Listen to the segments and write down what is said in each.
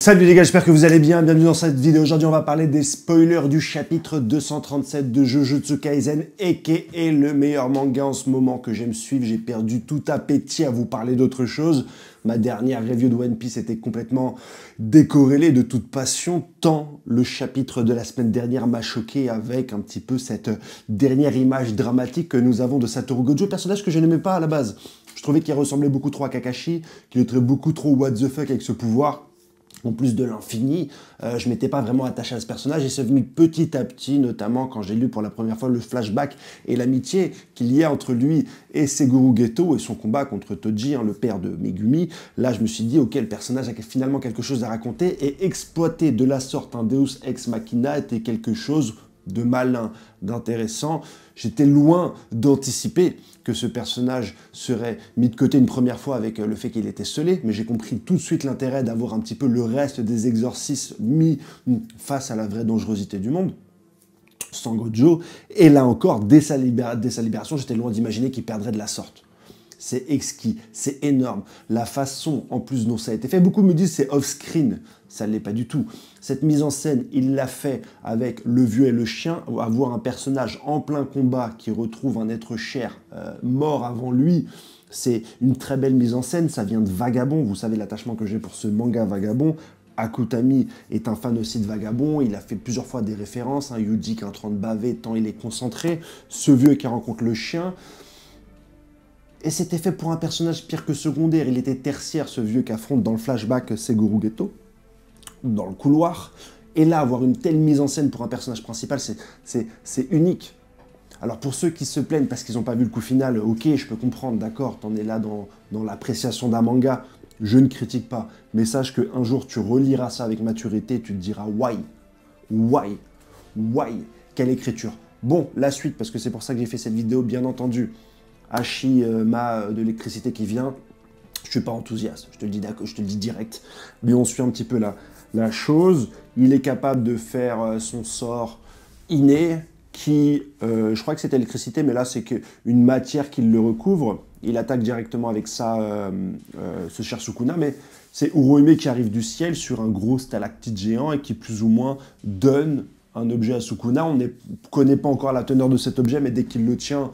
Salut les gars, j'espère que vous allez bien, bienvenue dans cette vidéo. Aujourd'hui on va parler des spoilers du chapitre 237 de Jujutsu Kaisen, aka le meilleur manga en ce moment que j'aime suivre. J'ai perdu tout appétit à vous parler d'autre chose. Ma dernière review de One Piece était complètement décorrélée de toute passion, tant le chapitre de la semaine dernière m'a choqué avec un petit peu cette dernière image dramatique que nous avons de Satoru Gojo, personnage que je n'aimais pas à la base. Je trouvais qu'il ressemblait beaucoup trop à Kakashi, qu'il était beaucoup trop what the fuck avec ce pouvoir. En plus de l'infini, je m'étais pas vraiment attaché à ce personnage et c'est venu petit à petit, notamment quand j'ai lu pour la première fois le flashback et l'amitié qu'il y a entre lui et Seguro Geto et son combat contre Toji, le père de Megumi. Là, je me suis dit, ok, le personnage a finalement quelque chose à raconter et exploiter de la sorte un Deus Ex Machina était quelque chose de malin, d'intéressant. J'étais loin d'anticiper que ce personnage serait mis de côté une première fois avec le fait qu'il était scellé, mais j'ai compris tout de suite l'intérêt d'avoir un petit peu le reste des exorcismes mis face à la vraie dangerosité du monde, sans Gojo. Et là encore, dès sa libération, j'étais loin d'imaginer qu'il perdrait de la sorte. C'est exquis, c'est énorme. La façon, en plus, dont ça a été fait, beaucoup me disent c'est off-screen. Ça ne l'est pas du tout. Cette mise en scène, il l'a fait avec le vieux et le chien, avoir un personnage en plein combat qui retrouve un être cher mort avant lui. C'est une très belle mise en scène, ça vient de Vagabond. Vous savez l'attachement que j'ai pour ce manga Vagabond. Akutami est un fan aussi de Vagabond, il a fait plusieurs fois des références. Yuji qui est en train de baver tant il est concentré. Ce vieux qui rencontre le chien. Et c'était fait pour un personnage pire que secondaire. Il était tertiaire, ce vieux qui affronte dans le flashback Seguro Geto, dans le couloir. Et là, avoir une telle mise en scène pour un personnage principal, c'est unique. Alors pour ceux qui se plaignent parce qu'ils n'ont pas vu le coup final, ok, je peux comprendre, d'accord, t'en es là dans l'appréciation d'un manga, je ne critique pas. Mais sache qu'un jour, tu reliras ça avec maturité, tu te diras, why, quelle écriture. Bon, la suite, parce que c'est pour ça que j'ai fait cette vidéo, bien entendu. Hashima de l'électricité qui vient, je suis pas enthousiaste, je te le dis direct, mais on suit un petit peu la chose. Il est capable de faire son sort inné, qui, je crois que c'était l'électricité, mais là c'est une matière qui le recouvre. Il attaque directement avec ça ce cher Sukuna, mais c'est Urohime qui arrive du ciel sur un gros stalactite géant et qui plus ou moins donne un objet à Sukuna. On ne connaît pas encore la teneur de cet objet, mais dès qu'il le tient,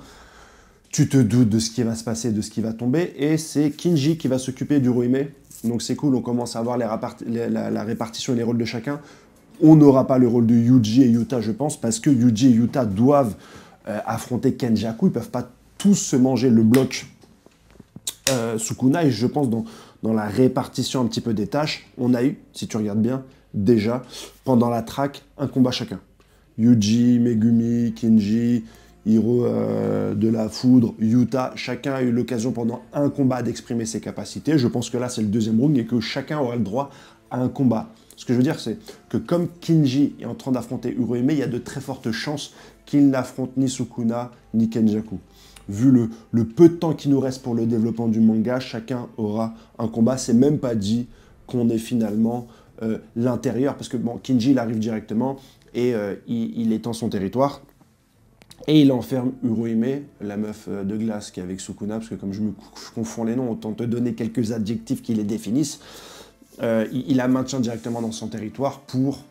tu te doutes de ce qui va se passer, de ce qui va tomber, et c'est Kinji qui va s'occuper d'Urohime. Donc c'est cool, on commence à voir la répartition et les rôles de chacun. On n'aura pas le rôle de Yuji et Yuta, je pense, parce que Yuji et Yuta doivent affronter Kenjaku. Ils ne peuvent pas tous se manger le bloc Sukuna, et je pense dans la répartition un petit peu des tâches, on a eu, si tu regardes bien, déjà, pendant la track, un combat chacun. Yuji, Megumi, Kinji, Hiro de la foudre, Yuta, chacun a eu l'occasion pendant un combat d'exprimer ses capacités. Je pense que là, c'est le deuxième round et que chacun aura le droit à un combat. Ce que je veux dire, c'est que comme Kinji est en train d'affronter Urohime, il y a de très fortes chances qu'il n'affronte ni Sukuna, ni Kenjaku. Vu le peu de temps qui nous reste pour le développement du manga, chacun aura un combat. C'est même pas dit qu'on ait finalement l'intérieur, parce que bon, Kinji, il arrive directement et il étend son territoire. Et il enferme Urohime, la meuf de glace qui est avec Sukuna, parce que comme je confonds les noms, autant te donner quelques adjectifs qui les définissent. Il la maintient directement dans son territoire pour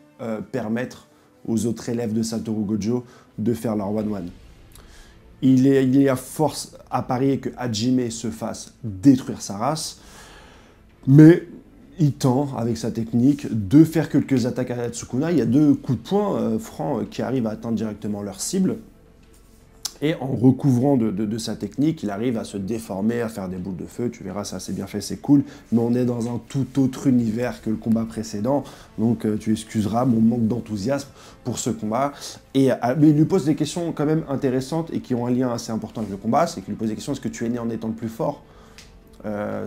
permettre aux autres élèves de Satoru Gojo de faire leur one-one. Il est à force à parier que Hajime se fasse détruire sa race, mais il tend, avec sa technique, de faire quelques attaques à Sukuna. Il y a deux coups de poing francs qui arrivent à atteindre directement leur cible. Et en recouvrant de sa technique, il arrive à se déformer, à faire des boules de feu. Tu verras, ça c'est bien fait, c'est cool. Mais on est dans un tout autre univers que le combat précédent. Donc tu excuseras mon manque d'enthousiasme pour ce combat. Mais il lui pose des questions quand même intéressantes et qui ont un lien assez important avec le combat. C'est qu'il lui pose des questions, est-ce que tu es né en étant le plus fort,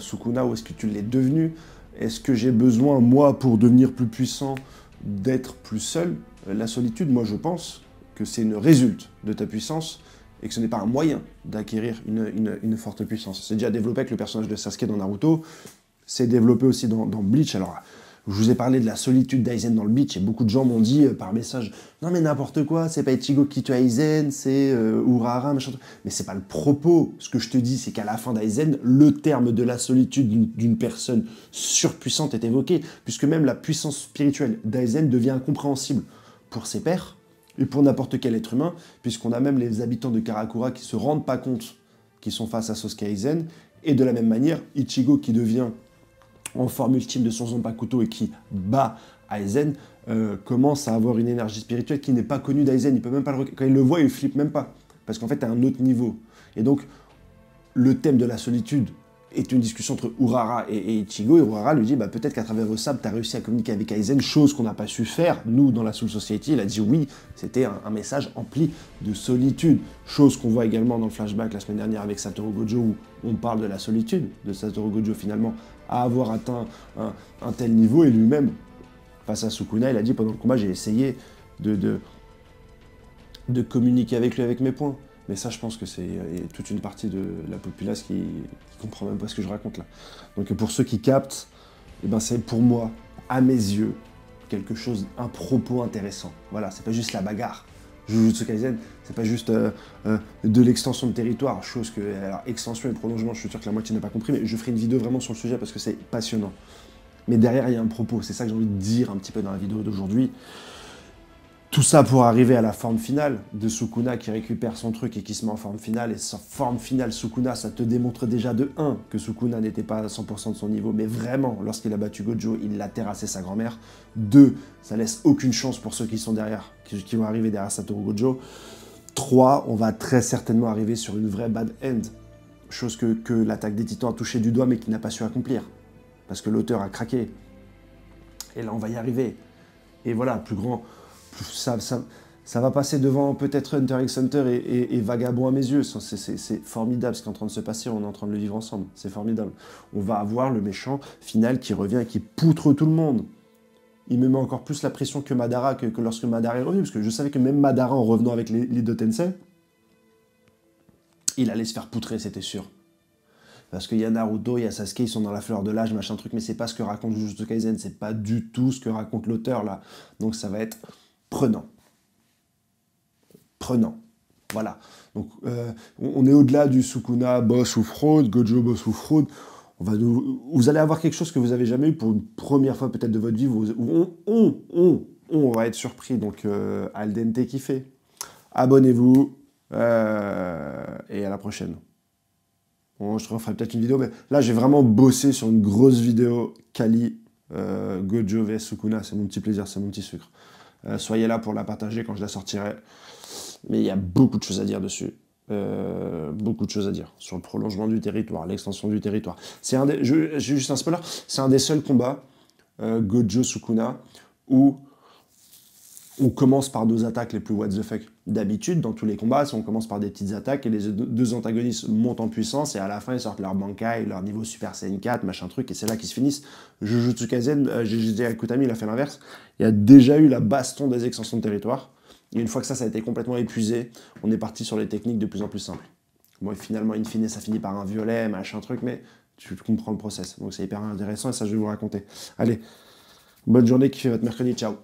Sukuna, ou est-ce que tu l'es devenu? Est-ce que j'ai besoin, moi, pour devenir plus puissant, d'être plus seul? La solitude, moi je pense que c'est une résulte de ta puissance, et que ce n'est pas un moyen d'acquérir une forte puissance. C'est déjà développé avec le personnage de Sasuke dans Naruto, c'est développé aussi dans Bleach. Alors, Je vous ai parlé de la solitude d'Aizen dans le beach et beaucoup de gens m'ont dit par message « Non mais n'importe quoi, c'est pas Ichigo qui tue Aizen, c'est Urahara, machin. » Mais c'est pas le propos. Ce que je te dis, c'est qu'à la fin d'Aizen, le terme de la solitude d'une personne surpuissante est évoqué, puisque même la puissance spirituelle d'Aizen devient incompréhensible pour ses pairs et pour n'importe quel être humain, puisqu'on a même les habitants de Karakura qui se rendent pas compte qu'ils sont face à Sasuke Aizen, et de la même manière, Ichigo qui devient en forme ultime de son Zanpakuto et qui bat Aizen, commence à avoir une énergie spirituelle qui n'est pas connue d'Aizen. Il peut même pas quand il le voit, il flippe même pas. Parce qu'en fait, à un autre niveau. Et donc, le thème de la solitude est une discussion entre Urahara et Ichigo. Et Urahara lui dit, bah, peut-être qu'à travers vos sabres, tu as réussi à communiquer avec Aizen, chose qu'on n'a pas su faire, nous, dans la Soul Society. Il a dit oui, c'était un message empli de solitude. Chose qu'on voit également dans le flashback la semaine dernière avec Satoru Gojo, où on parle de la solitude de Satoru Gojo, finalement, à avoir atteint un tel niveau. Et lui-même, face à Sukuna, il a dit, pendant le combat, j'ai essayé de communiquer avec lui avec mes points. Mais ça, je pense que c'est toute une partie de la populace qui comprend même pas ce que je raconte là. Donc pour ceux qui captent, eh ben, c'est pour moi, à mes yeux, quelque chose, un propos intéressant. Voilà, c'est pas juste la bagarre. Jujutsu Kaisen, c'est pas juste de l'extension de territoire, chose que, alors extension et prolongement, je suis sûr que la moitié n'a pas compris, mais je ferai une vidéo vraiment sur le sujet parce que c'est passionnant. Mais derrière, il y a un propos, c'est ça que j'ai envie de dire un petit peu dans la vidéo d'aujourd'hui. Tout ça pour arriver à la forme finale de Sukuna qui récupère son truc et qui se met en forme finale. Et sa forme finale, Sukuna, ça te démontre déjà de 1 que Sukuna n'était pas à 100% de son niveau, mais vraiment, lorsqu'il a battu Gojo, il l'a terrassé sa grand-mère. 2, ça laisse aucune chance pour ceux qui sont derrière, qui vont arriver derrière Satoru Gojo. 3, on va très certainement arriver sur une vraie bad end. Chose que l'attaque des titans a touché du doigt mais qui n'a pas su accomplir. Parce que l'auteur a craqué. Et là, on va y arriver. Et voilà, plus grand... Ça va passer devant peut-être Hunter x Hunter et Vagabond à mes yeux. C'est formidable ce qui est en train de se passer, on est en train de le vivre ensemble. C'est formidable. On va avoir le méchant final qui revient et qui poutre tout le monde. Il me met encore plus la pression que Madara, que lorsque Madara est revenu, parce que je savais que même Madara, en revenant avec les deux Tensei, il allait se faire poutrer, c'était sûr. Parce qu'il y a Naruto, il y a Sasuke, ils sont dans la fleur de l'âge, machin truc, mais c'est pas ce que raconte Jujutsu Kaisen, c'est pas du tout ce que raconte l'auteur, là. Donc ça va être prenant. Prenant. Voilà. Donc, on est au-delà du Sukuna boss ou fraude, Gojo boss ou fraude. Vous allez avoir quelque chose que vous n'avez jamais eu pour une première fois peut-être de votre vie. On va être surpris. Donc, al dente kiffé. Abonnez-vous. Et à la prochaine. Bon, je te referai peut-être une vidéo, mais là, j'ai vraiment bossé sur une grosse vidéo Kali, Gojo vs Sukuna. C'est mon petit plaisir, c'est mon petit sucre. Soyez là pour la partager quand je la sortirai. Mais il y a beaucoup de choses à dire dessus. Beaucoup de choses à dire sur le prolongement du territoire, l'extension du territoire. J'ai juste un spoiler, c'est un des seuls combats, Gojo Sukuna, où on commence par 2 attaques les plus what the fuck. D'habitude, dans tous les combats, on commence par des petites attaques et les 2 antagonistes montent en puissance et à la fin, ils sortent leur Bankai, leur niveau Super Saiyan 4, machin truc, et c'est là qu'ils se finissent. Jujutsu Kaisen, JJ Akutami, il a fait l'inverse. Il y a déjà eu la baston des extensions de territoire. Et une fois que ça a été complètement épuisé, on est parti sur les techniques de plus en plus simples. Bon, et finalement, in fine, ça finit par un violet, machin truc, mais tu comprends le process. Donc c'est hyper intéressant et ça, je vais vous raconter. Allez, bonne journée, kiffez votre mercredi, ciao.